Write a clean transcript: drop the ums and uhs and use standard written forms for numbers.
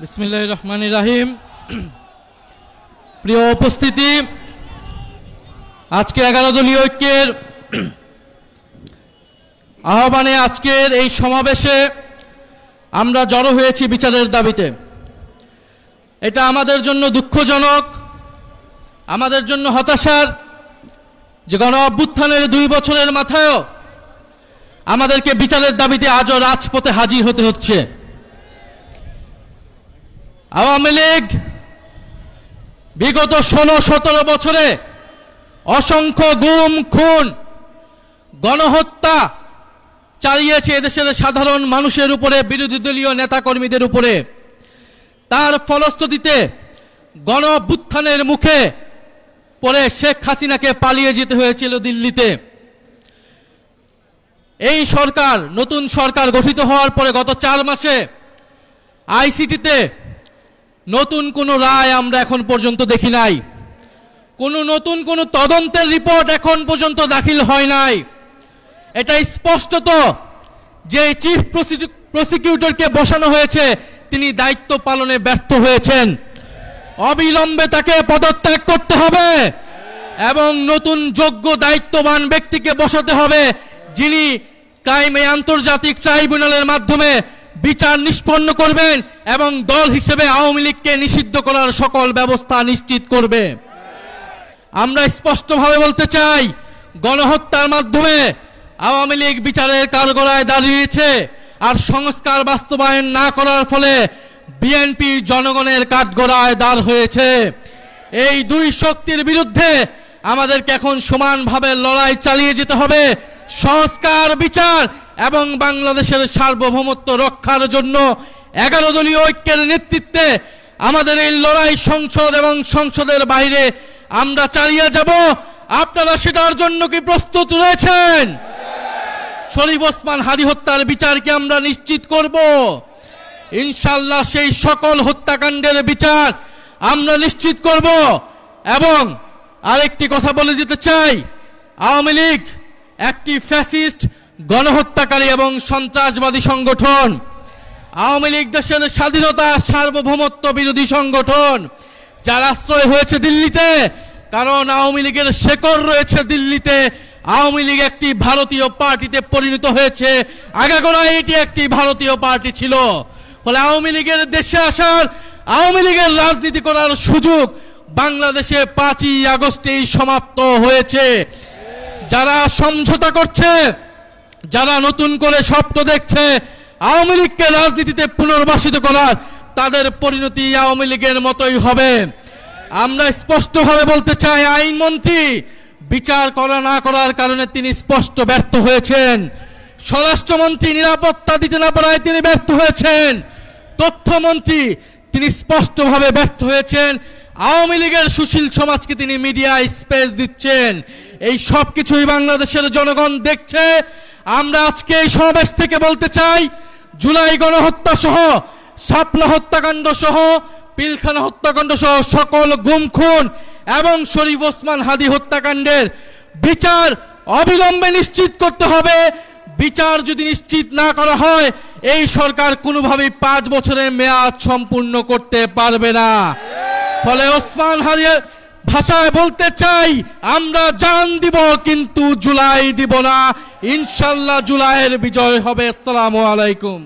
বিসমিল্লাহির রহমানির রহিম। প্রিয় উপস্থিতি, আজকে 11 দলীয় ঐক্যের আহ্বানে আজকের এই সমাবেশে আমরা জড়ো হয়েছি বিচারের দাবিতে। এটা আমাদের জন্য দুঃখজনক, আমাদের জন্য হতাশার যে গণ অভ্যুত্থানের 2 বছরের মাথায়ও আমাদেরকে বিচারের দাবিতে আজও রাজপথে হাজির হতে হচ্ছে। আওয়ামী লীগ বিগত 16-17 বছরে অসংখ্য গুম খুন গণহত্যা চালিয়েছে এদেশের সাধারণ মানুষের উপরে, বিরোধী দলীয় নেতাকর্মীদের উপরে। তার ফলশ্রুতিতে গণ অভ্যুত্থানের মুখে পড়ে শেখ হাসিনাকে পালিয়ে যেতে হয়েছিল দিল্লিতে। এই সরকার, নতুন সরকার গঠিত হওয়ার পরে গত 4 মাসে আইসিটিতে নতুন কোনো রায় আমরা এখন পর্যন্ত দেখি নাই। নতুন কোনো তদন্তের রিপোর্ট এখন পর্যন্ত দাখিল হয় নাই। এটা স্পষ্টত যে চিফ প্রসিকিউটরকে বসানো হয়েছে তিনি দায়িত্ব পালনে ব্যর্থ হয়েছেন। অবিলম্বে তাকে পদত্যাগ করতে হবে এবং নতুন যোগ্য দায়িত্ববান ব্যক্তিকে বসাতে হবে, যিনি ক্রাইমে আন্তর্জাতিক ট্রাইব্যুনালের মাধ্যমে বিচার নিষ্পন্ন করবেন এবং দল হিসেবে আওয়ামী লীগকে নিষিদ্ধ করার সকল ব্যবস্থা নিশ্চিত করবে। আমরা স্পষ্টভাবে বলতে চাই, গণহত্যার মাধ্যমে আওয়ামী লীগ বিচারের কাঠগড়ায় দাঁড়িয়েছে, আর সংস্কার বাস্তবায়ন না করার ফলে বিএনপি জনগণের কাঠগড়ায় দাঁড় হয়েছে। এই 2 শক্তির বিরুদ্ধে আমাদেরকে এখন সমানভাবে লড়াই চালিয়ে যেতে হবে। সংস্কার, বিচার এবং বাংলাদেশের সার্বভৌমত্ব রক্ষার জন্য 11 দলীয় ঐক্যের নেতৃত্বে আমাদের এই লড়াই সংসদ এবং সংসদের বাইরে আমরা চালিয়ে যাব। আপনারা সেটার জন্য কি প্রস্তুত রয়েছেন? শরীফ ওসমান হাদী হত্যার বিচারকে আমরা নিশ্চিত করব ইনশাআল্লাহ। সেই সকল হত্যাকাণ্ডের বিচার আমরা নিশ্চিত করব। এবং আরেকটি কথা বলে দিতে চাই, আওয়ামী লীগ একটি ফ্যাসিস্ট, গণহত্যাকারী এবং সন্ত্রাসবাদী সংগঠন। আওয়ামী লীগ দেশের স্বাধীনতা, সার্বভৌমত্ব বিরোধী সংগঠন, যার আশ্রয় হয়েছে দিল্লিতে, কারণ আওয়ামী লীগের শেকড় রয়েছে দিল্লিতে। আওয়ামী লীগ একটি ভারতীয় পার্টিতে পরিণত হয়েছে, আগাগোড়ায় এটি একটি ভারতীয় পার্টি ছিল। ফলে আওয়ামী লীগের দেশে আসার, আওয়ামী লীগের রাজনীতি করার সুযোগ বাংলাদেশে 5ই আগস্টেই সমাপ্ত হয়েছে। যারা সমঝোতা করছে, যারা নতুন করে স্বপ্ন দেখছে আওয়ামী লীগকে রাজনীতিতে পুনর্বাসিত করার, তাদের পরিণতি আওয়ামী লীগের মতোই হবে। আমরা স্পষ্টভাবে বলতে চাই, আইনমন্ত্রী বিচার করা না করার কারণে তিনি স্পষ্ট ব্যর্থ হয়েছেন। স্বরাষ্ট্রমন্ত্রী নিরাপত্তা দিতে না পারায় তিনি ব্যর্থ হয়েছেন। তথ্যমন্ত্রী তিনি স্পষ্টভাবে ব্যর্থ হয়েছেন। আওয়ামী লীগের সুশীল সমাজকে তিনি মিডিয়া স্পেস দিচ্ছেন। এই সব কিছুই বাংলাদেশের জনগণ দেখছে। আমরা আজকে এই সমাবেশ থেকে বলতে চাই, জুলাই গণহত্যা সহ, শাপলা হত্যাকাণ্ড সহ, পিলখানা হত্যাকাণ্ড সহ সকল গুম খুন এবং শরীফ ওসমান হাদী হত্যাকাণ্ডের বিচার অবিলম্বে নিশ্চিত করতে হবে। বিচার যদি নিশ্চিত না করা হয়, এই সরকার কোনোভাবেই 5 বছরের মেয়াদ সম্পূর্ণ করতে পারবে না। ফলে ওসমান হাদীর ভাষায় বলতে চাই, আমরা জান দিব কিন্তু জুলাই দিব না। ইনশাআল্লাহ জুলাইয়ের বিজয় হবে। আসসালামু আলাইকুম।